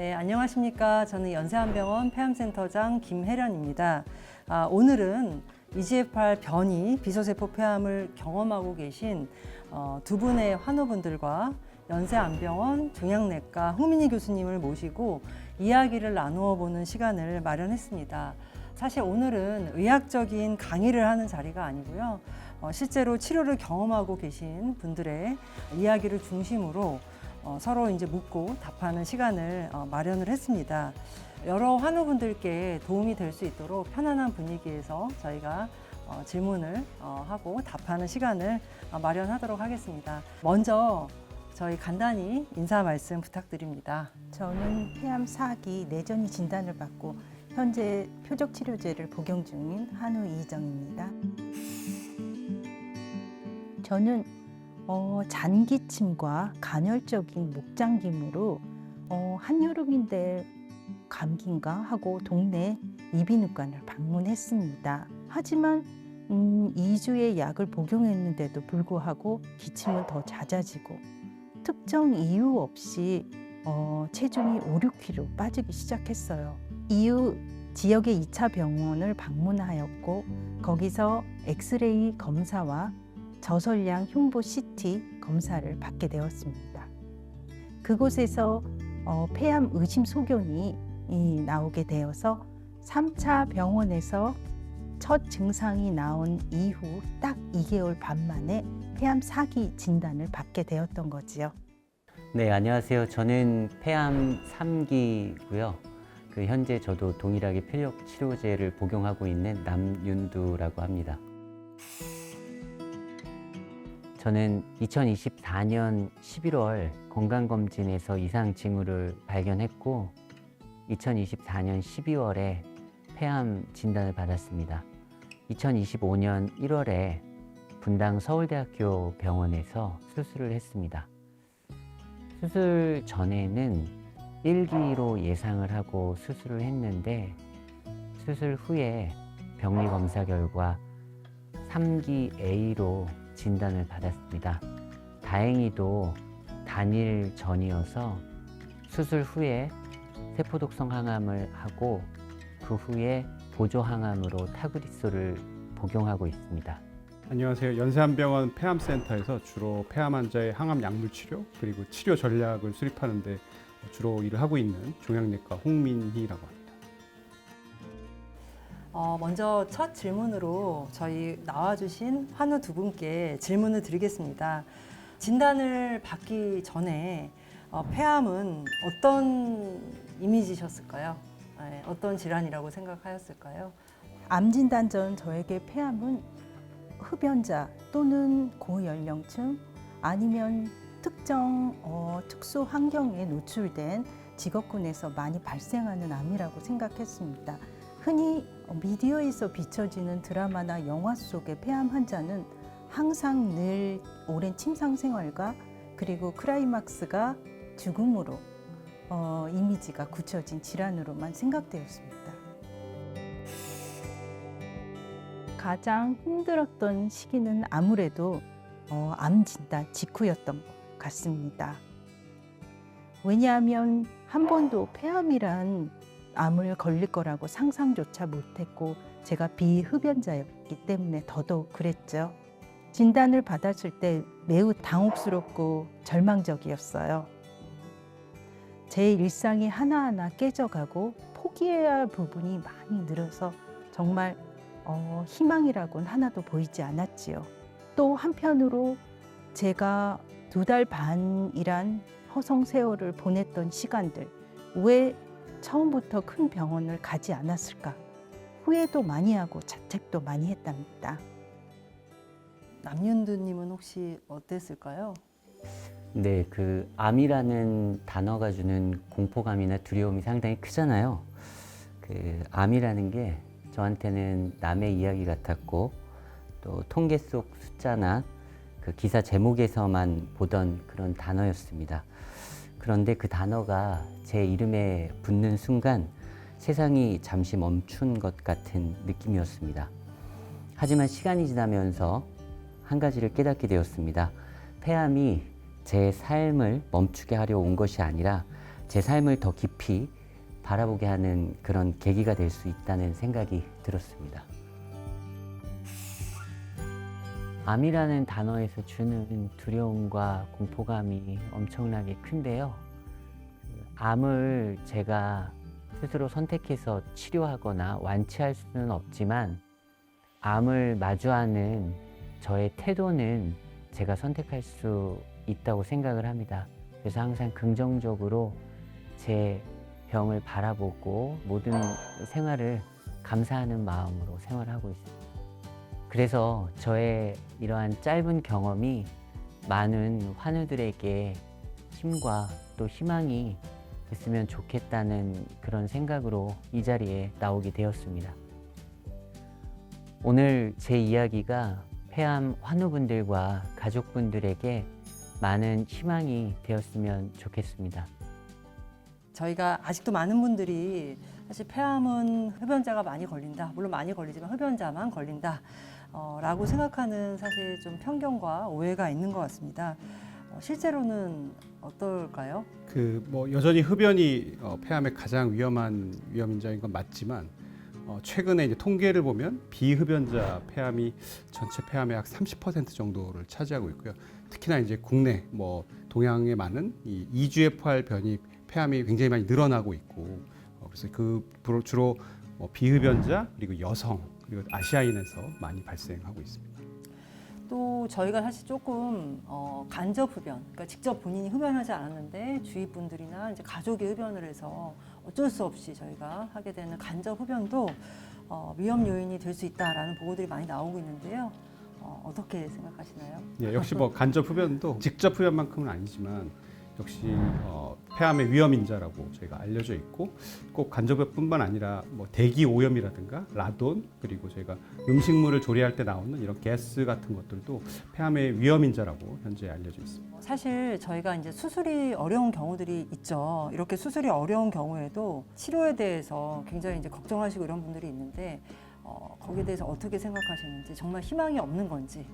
네, 안녕하십니까. 저는 연세한병원 폐암센터장 김혜련입니다. 오늘은 EGFR 변이 비소세포 폐암을 경험하고 계신 두 분의 환우분들과 연세안병원 종양내과 홍민희 교수님을 모시고 이야기를 나누어 보는 시간을 마련했습니다. 사실 오늘은 의학적인 강의를 하는 자리가 아니고요. 실제로 치료를 경험하고 계신 분들의 이야기를 중심으로 서로 이제 묻고 답하는 시간을 마련을 했습니다. 여러 환우분들께 도움이 될 수 있도록 편안한 분위기에서 저희가 질문을 하고 답하는 시간을 마련하도록 하겠습니다. 먼저 저희 간단히 인사 말씀 부탁드립니다. 저는 폐암 4기 내전이 진단을 받고 현재 표적 치료제를 복용 중인 한우 이희정입니다. 저는 잔기침과 간헐적인 목장김으로 한여름인데 감기인가 하고 동네 이비인후과를 방문했습니다. 하지만 2주의 약을 복용했는데도 불구하고 기침은 더 잦아지고 특정 이유 없이 체중이 5, 6kg 빠지기 시작했어요. 이후 지역의 2차 병원을 방문하였고 거기서 엑스레이 검사와 저설량 흉부 CT 검사를 받게 되었습니다. 그곳에서 폐암 의심 소견이 나오게 되어서 3차 병원에서 첫 증상이 나온 이후 딱 2개월 반 만에 폐암 4기 진단을 받게 되었던 거지요. 네, 안녕하세요. 저는 폐암 3기고요. 현재 저도 동일하게 표적 치료제를 복용하고 있는 남윤두라고 합니다. 저는 2024년 11월 건강검진에서 이상 징후를 발견했고 2024년 12월에 폐암 진단을 받았습니다. 2025년 1월에 분당 서울대학교 병원에서 수술을 했습니다. 수술 전에는 1기로 예상을 하고 수술을 했는데 수술 후에 병리 검사 결과 3기 A로 진단을 받았습니다. 다행히도 단일 전이어서 수술 후에 세포독성 항암을 하고 그 후에 보조 항암으로 타그리소를 복용하고 있습니다. 안녕하세요. 연세한병원 폐암센터에서 주로 폐암 환자의 항암 약물 치료 그리고 치료 전략을 수립하는 데 주로 일을 하고 있는 종양내과 홍민희라고 합니다. 먼저 첫 질문으로 저희 나와주신 환우 두 분께 질문을 드리겠습니다. 진단을 받기 전에 폐암은 어떤 이미지셨을까요? 어떤 질환이라고 생각하였을까요? 암 진단 전 저에게 폐암은 흡연자 또는 고연령층 아니면 특정 특수 환경에 노출된 직업군에서 많이 발생하는 암이라고 생각했습니다. 흔히 미디어에서 비춰지는 드라마나 영화 속의 폐암 환자는 항상 늘 오랜 침상 생활과 그리고 클라이막스가 죽음으로 이미지가 굳혀진 질환으로만 생각되었습니다. 가장 힘들었던 시기는 아무래도 암 진단 직후였던 것 같습니다. 왜냐하면 한 번도 폐암이란 암을 걸릴 거라고 상상조차 못했고 제가 비흡연자였기 때문에 더더욱 그랬죠. 진단을 받았을 때 매우 당혹스럽고 절망적이었어요. 제 일상이 하나하나 깨져가고 포기해야 할 부분이 많이 늘어서 정말 희망이라고는 하나도 보이지 않았지요. 또 한편으로 제가 2달 반이란 허송 세월을 보냈던 시간들 왜 처음부터 큰 병원을 가지 않았을까? 후회도 많이 하고 자책도 많이 했답니다. 남윤두님은 혹시 어땠을까요? 네, 암이라는 단어가 주는 공포감이나 두려움이 상당히 크잖아요. 암이라는 게 저한테는 남의 이야기 같았고 또 통계 속 숫자나 기사 제목에서만 보던 그런 단어였습니다. 그런데 그 단어가 제 이름에 붙는 순간 세상이 잠시 멈춘 것 같은 느낌이었습니다. 하지만 시간이 지나면서 한 가지를 깨닫게 되었습니다. 폐암이 제 삶을 멈추게 하려 온 것이 아니라 제 삶을 더 깊이 바라보게 하는 그런 계기가 될 수 있다는 생각이 들었습니다. 암이라는 단어에서 주는 두려움과 공포감이 엄청나게 큰데요. 암을 제가 스스로 선택해서 치료하거나 완치할 수는 없지만 암을 마주하는 저의 태도는 제가 선택할 수 있다고 생각을 합니다. 그래서 항상 긍정적으로 제 병을 바라보고 모든 생활을 감사하는 마음으로 생활하고 있습니다. 그래서 저의 이러한 짧은 경험이 많은 환우들에게 힘과 또 희망이 됐으면 좋겠다는 그런 생각으로 이 자리에 나오게 되었습니다. 오늘 제 이야기가 폐암 환우분들과 가족분들에게 많은 희망이 되었으면 좋겠습니다. 저희가 아직도 많은 분들이 사실 폐암은 흡연자가 많이 걸린다. 물론 많이 걸리지만 흡연자만 걸린다. 라고 생각하는 사실 좀 편견과 오해가 있는 것 같습니다. 실제로는 어떨까요? 여전히 흡연이 폐암의 가장 위험한 위험 인자인 건 맞지만 최근에 이제 통계를 보면 비흡연자 폐암이 전체 폐암의 약 30% 정도를 차지하고 있고요. 특히나 이제 국내 동양에 많은 이 EGFR 변이 폐암이 굉장히 많이 늘어나고 있고 그래서 주로 비흡연자 그리고 여성 그리고 아시아인에서 많이 발생하고 있습니다. 또 저희가 사실 조금 간접 흡연, 그러니까 직접 본인이 흡연하지 않았는데 주위 분들이나 이제 가족이 흡연을 해서 어쩔 수 없이 저희가 하게 되는 간접 흡연도 위험 요인이 될 수 있다라는 보고들이 많이 나오고 있는데요. 어떻게 생각하시나요? 예, 역시 간접 흡연도 직접 흡연만큼은 아니지만 역시 폐암의 위험 인자라고 저희가 알려져 있고 꼭 간접흡연뿐만 아니라 대기 오염이라든가 라돈 그리고 저희가 음식물을 조리할 때 나오는 이런 가스 같은 것들도 폐암의 위험 인자라고 현재 알려져 있습니다. 사실 저희가 이제 수술이 어려운 경우들이 있죠. 이렇게 수술이 어려운 경우에도 치료에 대해서 굉장히 이제 걱정하시고 이런 분들이 있는데 거기에 대해서 어떻게 생각하시는지 정말 희망이 없는 건지.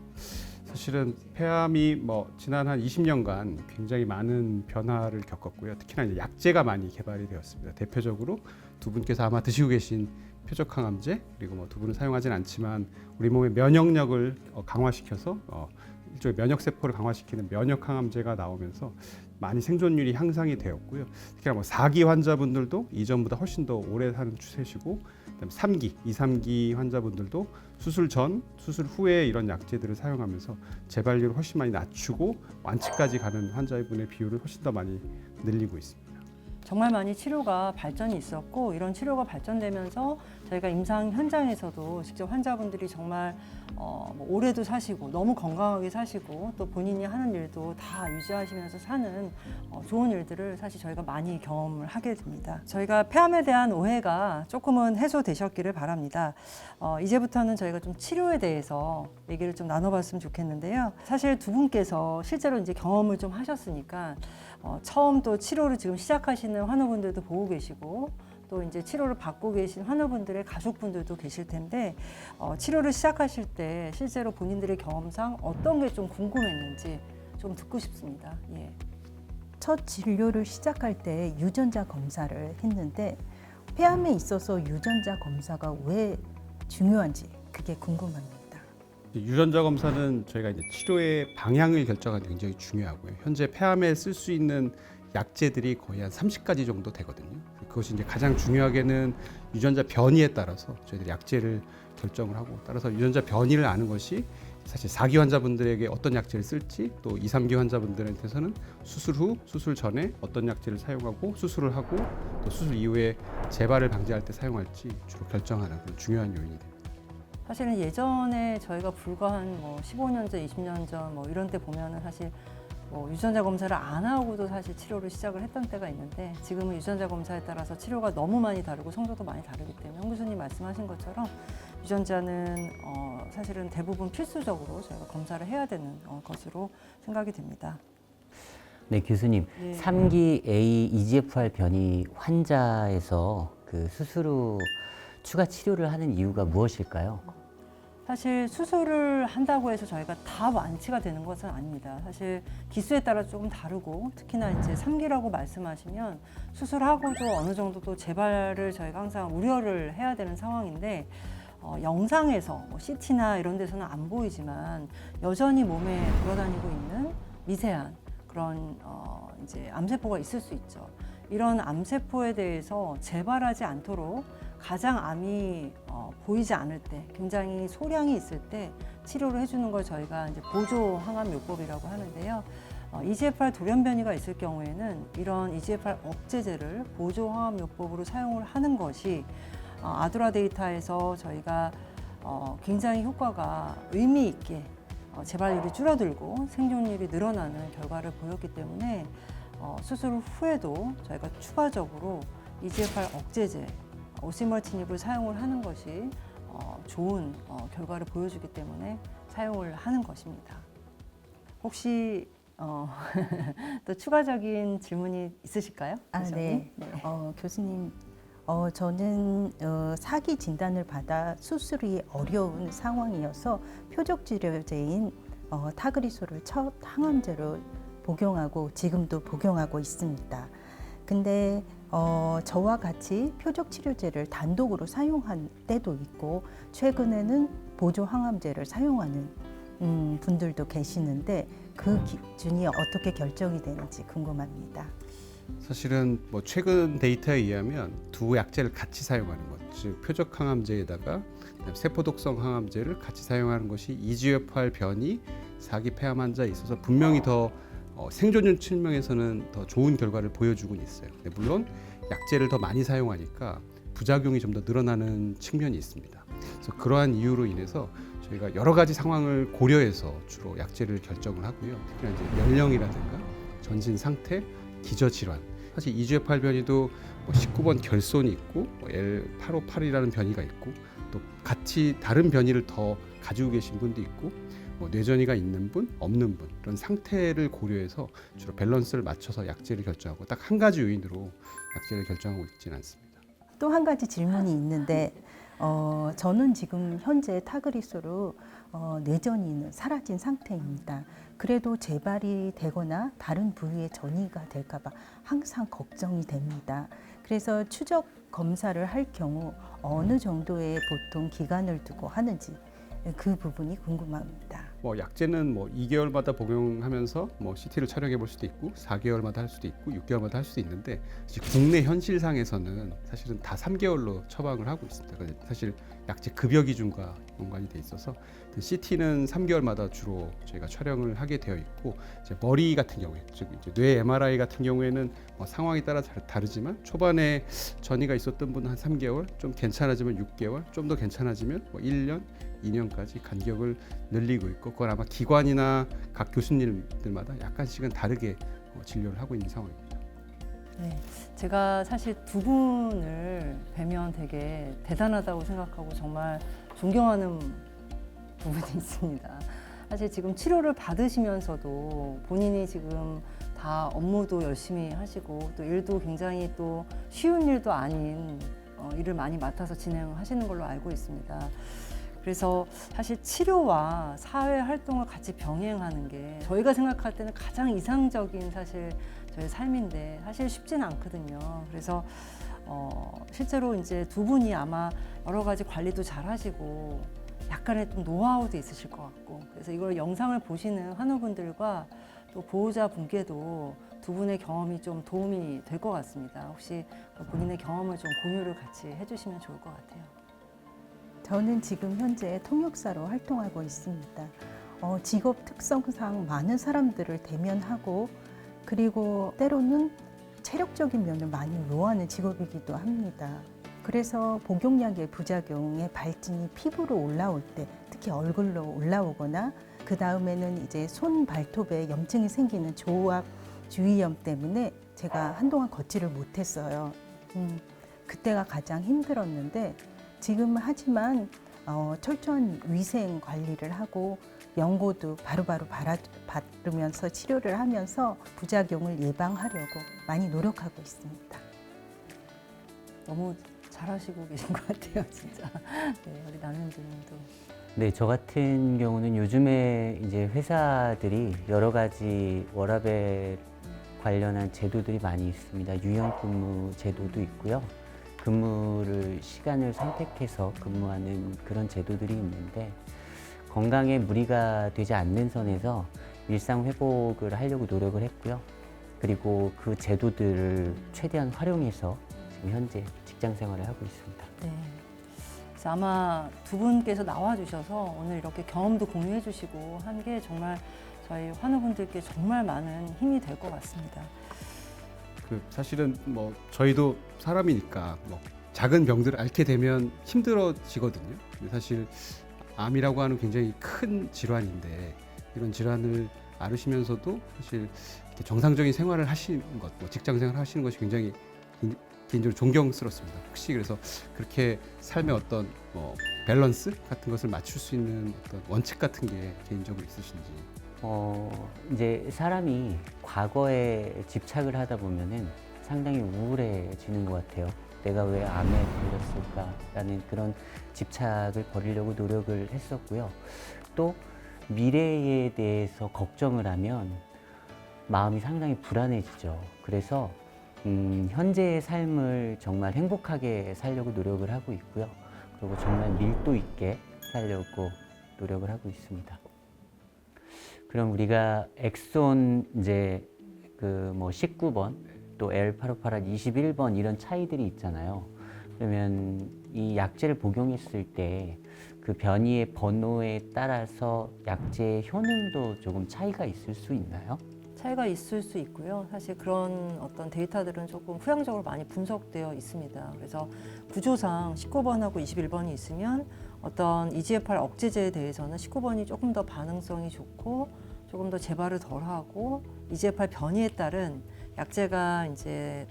사실은 폐암이 지난 한 20년간 굉장히 많은 변화를 겪었고요. 특히나 이제 약제가 많이 개발이 되었습니다. 대표적으로 두 분께서 아마 드시고 계신 표적항암제 그리고 두 분은 사용하진 않지만 우리 몸의 면역력을 강화시켜서 일종의 면역세포를 강화시키는 면역항암제가 나오면서 많이 생존율이 향상이 되었고요. 특히나 4기 환자분들도 이전보다 훨씬 더 오래 사는 추세시고 그다음에 3기, 2, 3기 환자분들도 수술 전, 수술 후에 이런 약제들을 사용하면서 재발률을 훨씬 많이 낮추고 완치까지 가는 환자분의 비율을 훨씬 더 많이 늘리고 있습니다. 정말 많이 치료가 발전이 있었고 이런 치료가 발전되면서 저희가 임상 현장에서도 직접 환자분들이 정말 오래도 사시고 너무 건강하게 사시고 또 본인이 하는 일도 다 유지하시면서 사는 좋은 일들을 사실 저희가 많이 경험을 하게 됩니다. 저희가 폐암에 대한 오해가 조금은 해소되셨기를 바랍니다. 이제부터는 저희가 좀 치료에 대해서 얘기를 좀 나눠봤으면 좋겠는데요. 사실 두 분께서 실제로 이제 경험을 좀 하셨으니까 처음 또 치료를 지금 시작하시는 환우분들도 보고 계시고 또 이제 치료를 받고 계신 환우분들의 가족분들도 계실 텐데 치료를 시작하실 때 실제로 본인들의 경험상 어떤 게 좀 궁금했는지 좀 듣고 싶습니다. 예. 첫 진료를 시작할 때 유전자 검사를 했는데 폐암에 있어서 유전자 검사가 왜 중요한지 그게 궁금합니다. 유전자 검사는 저희가 이제 치료의 방향을 결정하는 데 굉장히 중요하고요. 현재 폐암에 쓸 수 있는 약제들이 거의 한 30가지 정도 되거든요. 그것이 이제 가장 중요하게는 유전자 변이에 따라서 저희들이 약제를 결정을 하고 따라서 유전자 변이를 아는 것이 사실 4기 환자분들에게 어떤 약제를 쓸지 또 2, 3기 환자분들한테서는 수술 후, 수술 전에 어떤 약제를 사용하고 수술을 하고 또 수술 이후에 재발을 방지할 때 사용할지 주로 결정하는 그런 중요한 요인이 됩니다. 사실은 예전에 저희가 불과 한 15년 전, 20년 전 이런 때 보면은 사실 유전자 검사를 안 하고도 사실 치료를 시작을 했던 때가 있는데 지금은 유전자 검사에 따라서 치료가 너무 많이 다르고 성적도 많이 다르기 때문에 홍 교수님 말씀하신 것처럼 유전자는 사실은 대부분 필수적으로 저희가 검사를 해야 되는 것으로 생각이 됩니다. 네, 교수님. 네. 3기 A EGFR 변이 환자에서 그 수술 후 추가 치료를 하는 이유가 무엇일까요? 사실 수술을 한다고 해서 저희가 다 완치가 되는 것은 아닙니다. 사실 기수에 따라 조금 다르고 특히나 이제 3기라고 말씀하시면 수술하고도 어느 정도 또 재발을 저희가 항상 우려를 해야 되는 상황인데 영상에서 뭐 CT나 이런 데서는 안 보이지만 여전히 몸에 돌아다니고 있는 미세한 그런 이제 암세포가 있을 수 있죠. 이런 암세포에 대해서 재발하지 않도록 가장 암이 보이지 않을 때, 굉장히 소량이 있을 때 치료를 해주는 걸 저희가 이제 보조 항암요법이라고 하는데요. EGFR 돌연변이가 있을 경우에는 이런 EGFR 억제제를 보조 항암요법으로 사용을 하는 것이 아두라 데이터에서 저희가 굉장히 효과가 의미 있게 재발률이 줄어들고 생존율이 늘어나는 결과를 보였기 때문에 수술 후에도 저희가 추가적으로 EGFR 억제제 오시멀티닙을 사용을 하는 것이 좋은 결과를 보여주기 때문에 사용을 하는 것입니다. 혹시 또 추가적인 질문이 있으실까요? 네. 교수님, 저는 4기 진단을 받아 수술이 어려운 상황이어서 표적 치료제인 타그리소를 첫 항암제로 복용하고 지금도 복용하고 있습니다. 근데 저와 같이 표적 치료제를 단독으로 사용한 때도 있고 최근에는 보조 항암제를 사용하는 분들도 계시는데 그 기준이 어떻게 결정이 되는지 궁금합니다. 사실은 뭐 최근 데이터에 의하면 두 약제를 같이 사용하는 것, 즉 표적 항암제에다가 세포독성 항암제를 같이 사용하는 것이 EGFR 변이 4기 폐암 환자에 있어서 분명히 더 생존율 측면에서는 더 좋은 결과를 보여주고 있어요. 근데 물론 약제를 더 많이 사용하니까 부작용이 좀 더 늘어나는 측면이 있습니다. 그래서 그러한 이유로 인해서 저희가 여러 가지 상황을 고려해서 주로 약제를 결정을 하고요. 특히나 이제 연령이라든가 전신 상태, 기저 질환. 사실 EGFR 변이도 19번 결손이 있고 L858이라는 변이가 있고 또 같이 다른 변이를 더 가지고 계신 분도 있고 뇌전이가 있는 분, 없는 분 이런 상태를 고려해서 주로 밸런스를 맞춰서 약제를 결정하고 딱 한 가지 요인으로 약제를 결정하고 있지는 않습니다. 또 한 가지 질문이 있는데 저는 지금 현재 타그리소로 뇌전이는 사라진 상태입니다. 그래도 재발이 되거나 다른 부위에 전이가 될까 봐 항상 걱정이 됩니다. 그래서 추적 검사를 할 경우 어느 정도의 보통 기간을 두고 하는지 그 부분이 궁금합니다. 약제는 2개월마다 복용하면서 CT를 촬영해 볼 수도 있고 4개월마다 할 수도 있고 6개월마다 할 수도 있는데 국내 현실상에서는 사실은 다 3개월로 처방을 하고 있습니다. 사실 약제 급여 기준과 연관이 돼 있어서 CT는 3개월마다 주로 저희가 촬영을 하게 되어 있고 이제 머리 같은 경우에 즉 이제 뇌 MRI 같은 경우에는 상황에 따라 다르지만 초반에 전이가 있었던 분은 한 3개월, 좀 괜찮아지면 6개월, 좀 더 괜찮아지면 1년, 2년까지 간격을 늘리고 있고 그건 아마 기관이나 각 교수님들마다 약간씩은 다르게 진료를 하고 있는 상황입니다. 네, 제가 사실 두 분을 뵈면 되게 대단하다고 생각하고 정말 존경하는 부분이 있습니다. 사실 지금 치료를 받으시면서도 본인이 지금 다 업무도 열심히 하시고 또 일도 굉장히 또 쉬운 일도 아닌 일을 많이 맡아서 진행하시는 걸로 알고 있습니다. 그래서 사실 치료와 사회 활동을 같이 병행하는 게 저희가 생각할 때는 가장 이상적인 사실 저희 삶인데 사실 쉽지는 않거든요. 그래서 실제로 이제 두 분이 아마 여러 가지 관리도 잘 하시고 약간의 좀 노하우도 있으실 것 같고 그래서 이걸 영상을 보시는 환우분들과 또 보호자분께도 두 분의 경험이 좀 도움이 될 것 같습니다. 혹시 본인의 경험을 좀 공유를 같이 해주시면 좋을 것 같아요. 저는 지금 현재 통역사로 활동하고 있습니다. 직업 특성상 많은 사람들을 대면하고 그리고 때로는 체력적인 면을 많이 요하는 직업이기도 합니다. 그래서 복용약의 부작용의 발진이 피부로 올라올 때 특히 얼굴로 올라오거나 그 다음에는 이제 손 발톱에 염증이 생기는 조악 주위염 때문에 제가 한동안 걷지를 못했어요. 그때가 가장 힘들었는데 지금은 하지만 철저한 위생 관리를 하고 연고도 바로바로 바르면서 치료를 하면서 부작용을 예방하려고 많이 노력하고 있습니다. 너무 잘하시고 계신 것 같아요, 진짜. 네, 우리 남현주님도. 네, 저 같은 경우는 요즘에 이제 회사들이 여러 가지 워라밸 관련한 제도들이 많이 있습니다. 유연근무 제도도 있고요. 근무를 시간을 선택해서 근무하는 그런 제도들이 있는데 건강에 무리가 되지 않는 선에서 일상 회복을 하려고 노력을 했고요. 그리고 그 제도들을 최대한 활용해서 지금 현재 직장 생활을 하고 있습니다. 네. 그래서 아마 두 분께서 나와주셔서 오늘 이렇게 경험도 공유해 주시고 한 게 정말 저희 환우분들께 정말 많은 힘이 될 것 같습니다. 그 사실은 뭐 저희도 사람이니까 뭐 작은 병들을 앓게 되면 힘들어지거든요. 근데 사실 암이라고 하는 굉장히 큰 질환인데 이런 질환을 앓으시면서도 사실 이렇게 정상적인 생활을 하시는 것, 뭐 직장 생활을 하시는 것이 굉장히 개인적으로 존경스럽습니다. 혹시 그래서 그렇게 삶의 어떤 뭐 밸런스 같은 것을 맞출 수 있는 어떤 원칙 같은 게 개인적으로 있으신지. 이제 사람이 과거에 집착을 하다 보면은 상당히 우울해지는 것 같아요. 내가 왜 암에 걸렸을까라는 그런 집착을 버리려고 노력을 했었고요. 또 미래에 대해서 걱정을 하면 마음이 상당히 불안해지죠. 그래서 현재의 삶을 정말 행복하게 살려고 노력을 하고 있고요. 그리고 정말 밀도 있게 살려고 노력을 하고 있습니다. 그럼 우리가 엑손 이제 그 뭐 19번 또 L858 21번 이런 차이들이 있잖아요. 그러면 이 약제를 복용했을 때 그 변이의 번호에 따라서 약제의 효능도 조금 차이가 있을 수 있나요? 차이가 있을 수 있고요. 사실 그런 어떤 데이터들은 조금 후향적으로 많이 분석되어 있습니다. 그래서 구조상 19번하고 21번이 있으면 어떤 EGFR 억제제에 대해서는 19번이 조금 더 반응성이 좋고 조금 더 재발을 덜하고 EGFR 변이에 따른 약제가 이제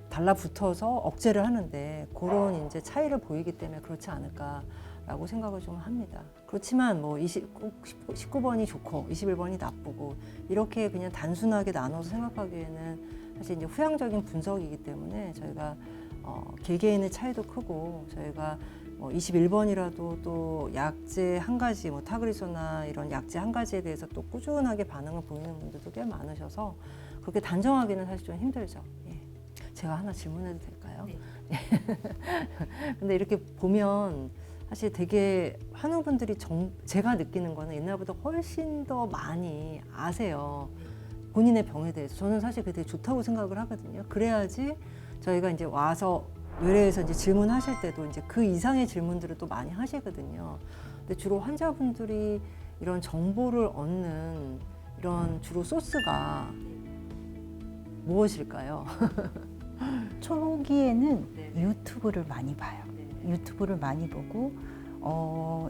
달라붙어서 억제를 하는데 그런 이제 차이를 보이기 때문에 그렇지 않을까라고 생각을 좀 합니다. 그렇지만 뭐 19번이 좋고 21번이 나쁘고 이렇게 그냥 단순하게 나눠서 생각하기에는 사실 이제 후향적인 분석이기 때문에 저희가 개개인의 차이도 크고 저희가 21번이라도 또 약제 한 가지 뭐 타그리소나 이런 약제 한 가지에 대해서 또 꾸준하게 반응을 보이는 분들도 꽤 많으셔서 그렇게 단정하기는 사실 좀 힘들죠. 예. 제가 하나 질문해도 될까요? 네. 근데 이렇게 보면 사실 되게 환우분들이 제가 느끼는 거는 옛날보다 훨씬 더 많이 아세요. 본인의 병에 대해서. 저는 사실 그게 되게 좋다고 생각을 하거든요. 그래야지 저희가 이제 와서 의뢰해서 이제 질문하실 때도 이제 그 이상의 질문들을 또 많이 하시거든요. 근데 주로 환자분들이 이런 정보를 얻는 이런 주로 소스가 무엇일까요? 초기에는 네네. 유튜브를 많이 봐요. 유튜브를 많이 보고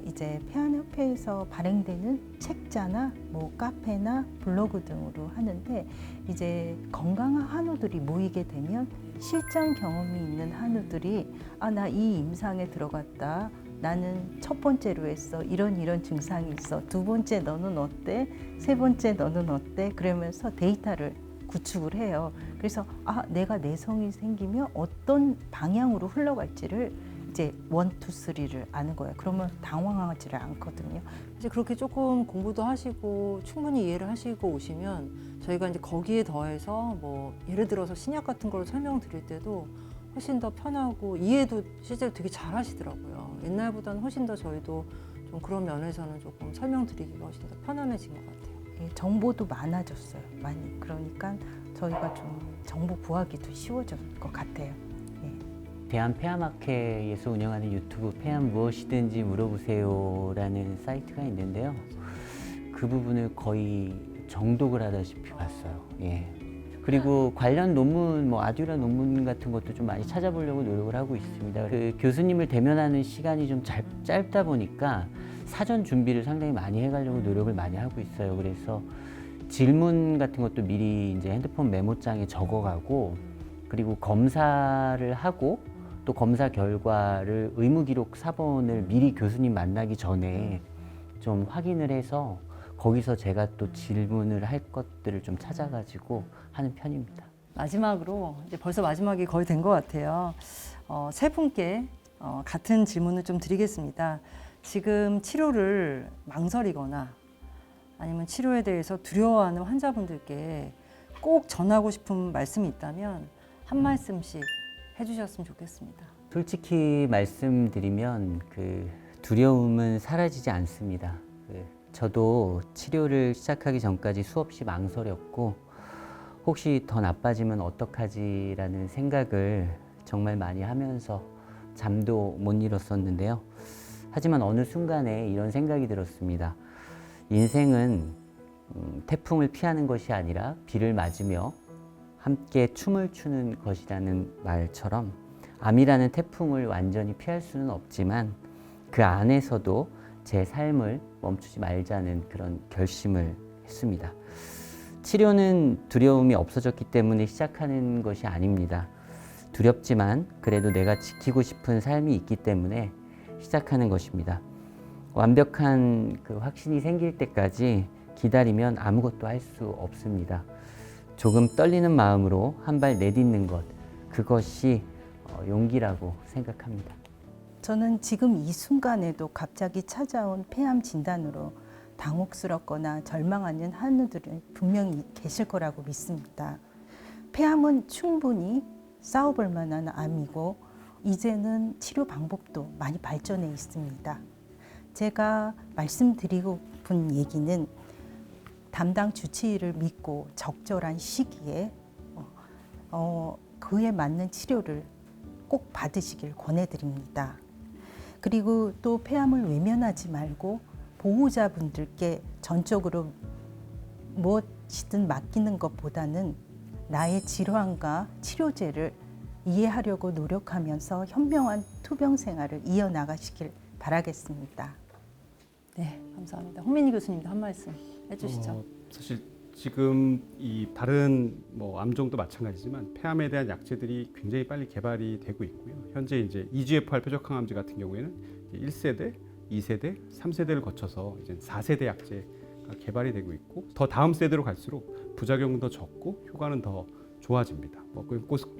이제 폐암협회에서 발행되는 책자나 뭐 카페나 블로그 등으로 하는데 이제 건강한 한우들이 모이게 되면 실전 경험이 있는 한우들이 나 이 임상에 들어갔다. 나는 첫 번째로 했어. 이런 증상이 있어. 두 번째 너는 어때? 세 번째 너는 어때? 그러면서 데이터를 구축을 해요. 그래서 내가 내성이 생기면 어떤 방향으로 흘러갈지를 이제 1, 2, 3를 아는 거예요. 그러면 당황하지를 않거든요. 이제 그렇게 조금 공부도 하시고 충분히 이해를 하시고 오시면 저희가 이제 거기에 더해서 뭐 예를 들어서 신약 같은 걸 설명드릴 때도 훨씬 더 편하고 이해도 실제로 되게 잘 하시더라고요. 옛날보다는 훨씬 더 저희도 좀 그런 면에서는 조금 설명드리기가 훨씬 더 편안해진 것 같아요. 예, 정보도 많아졌어요. 많이. 그러니까 저희가 좀 정보 구하기도 쉬워질 것 같아요. 대한폐암학회에서 운영하는 유튜브 폐암 무엇이든지 물어보세요라는 사이트가 있는데요. 그 부분을 거의 정독을 하다시피 봤어요. 예. 그리고 관련 논문, 뭐 아듀라 논문 같은 것도 좀 많이 찾아보려고 노력을 하고 있습니다. 그 교수님을 대면하는 시간이 좀 짧다 보니까 사전 준비를 상당히 많이 해가려고 노력을 많이 하고 있어요. 그래서 질문 같은 것도 미리 이제 핸드폰 메모장에 적어가고 그리고 검사를 하고 또 검사 결과를 의무기록 사본을 미리 교수님 만나기 전에 좀 확인을 해서 거기서 제가 또 질문을 할 것들을 좀 찾아가지고 하는 편입니다. 마지막으로 이제 벌써 마지막이 거의 된 것 같아요. 세 분께 같은 질문을 좀 드리겠습니다. 지금 치료를 망설이거나 아니면 치료에 대해서 두려워하는 환자분들께 꼭 전하고 싶은 말씀이 있다면 한 말씀씩 해주셨으면 좋겠습니다. 솔직히 말씀드리면 그 두려움은 사라지지 않습니다. 저도 치료를 시작하기 전까지 수없이 망설였고 혹시 더 나빠지면 어떡하지라는 생각을 정말 많이 하면서 잠도 못 이뤘었는데요. 하지만 어느 순간에 이런 생각이 들었습니다. 인생은 태풍을 피하는 것이 아니라 비를 맞으며 함께 춤을 추는 것이라는 말처럼 암이라는 태풍을 완전히 피할 수는 없지만 그 안에서도 제 삶을 멈추지 말자는 그런 결심을 했습니다. 치료는 두려움이 없어졌기 때문에 시작하는 것이 아닙니다. 두렵지만 그래도 내가 지키고 싶은 삶이 있기 때문에 시작하는 것입니다. 완벽한 그 확신이 생길 때까지 기다리면 아무것도 할 수 없습니다. 조금 떨리는 마음으로 한 발 내딛는 것, 그것이 용기라고 생각합니다. 저는 지금 이 순간에도 갑자기 찾아온 폐암 진단으로 당혹스럽거나 절망하는 한우들이 분명히 계실 거라고 믿습니다. 폐암은 충분히 싸워볼 만한 암이고 이제는 치료 방법도 많이 발전해 있습니다. 제가 말씀드리고 싶은 얘기는 담당 주치의를 믿고 적절한 시기에 그에 맞는 치료를 꼭 받으시길 권해드립니다. 그리고 또 폐암을 외면하지 말고 보호자분들께 전적으로 무엇이든 맡기는 것보다는 나의 질환과 치료제를 이해하려고 노력하면서 현명한 투병 생활을 이어나가시길 바라겠습니다. 네, 감사합니다. 홍민희 교수님도 한 말씀 해주시죠. 사실 지금 이 다른 뭐 암종도 마찬가지지만 폐암에 대한 약제들이 굉장히 빨리 개발이 되고 있고요. 현재 이제 EGFR 표적항암제 같은 경우에는 1세대, 2세대, 3세대를 거쳐서 이제 4세대 약제가 개발이 되고 있고 더 다음 세대로 갈수록 부작용은 더 적고 효과는 더 좋아집니다.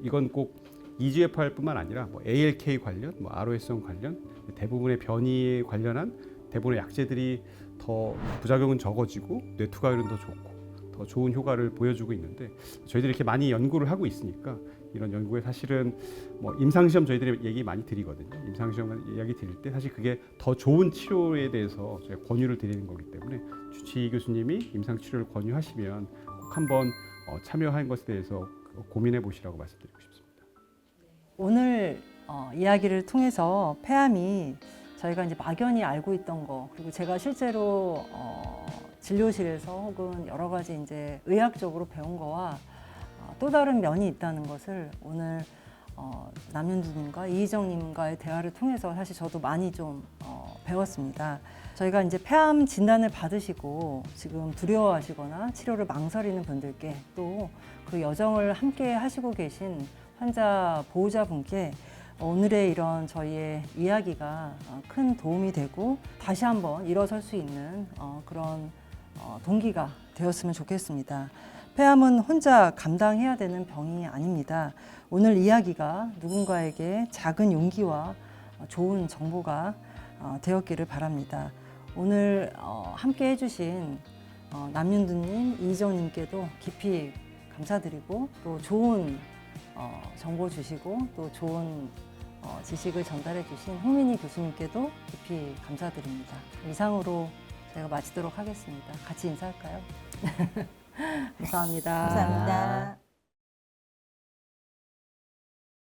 이건 꼭 EGFR뿐만 아니라 뭐 ALK 관련, 뭐 ROS1 관련 대부분의 변이에 관련한 대부분의 약제들이 더 부작용은 적어지고 뇌투과율은 더 좋고 더 좋은 효과를 보여주고 있는데 저희들이 이렇게 많이 연구를 하고 있으니까 이런 연구에 사실은 뭐 임상시험 저희들이 얘기 많이 드리거든요. 임상시험 이야기 드릴 때 사실 그게 더 좋은 치료에 대해서 저희가 권유를 드리는 거기 때문에 주치의 교수님이 임상치료를 권유하시면 꼭 한번 참여하는 것에 대해서 고민해 보시라고 말씀드리고 싶습니다. 오늘 이야기를 통해서 폐암이 저희가 이제 막연히 알고 있던 거 그리고 제가 실제로 진료실에서 혹은 여러 가지 이제 의학적으로 배운 거와 또 다른 면이 있다는 것을 오늘 남윤주님과 이희정님과의 대화를 통해서 사실 저도 많이 좀 배웠습니다. 저희가 이제 폐암 진단을 받으시고 지금 두려워하시거나 치료를 망설이는 분들께 또 그 여정을 함께 하시고 계신 환자 보호자분께 오늘의 이런 저희의 이야기가 큰 도움이 되고 다시 한번 일어설 수 있는 그런 동기가 되었으면 좋겠습니다. 폐암은 혼자 감당해야 되는 병이 아닙니다. 오늘 이야기가 누군가에게 작은 용기와 좋은 정보가 되었기를 바랍니다. 오늘 함께 해주신 남윤두님, 이희정님께도 깊이 감사드리고 또 좋은 정보 주시고 또 좋은 지식을 전달해 주신 홍민희 교수님께도 깊이 감사드립니다. 이상으로 제가 마치도록 하겠습니다. 같이 인사할까요? 감사합니다. 감사합니다.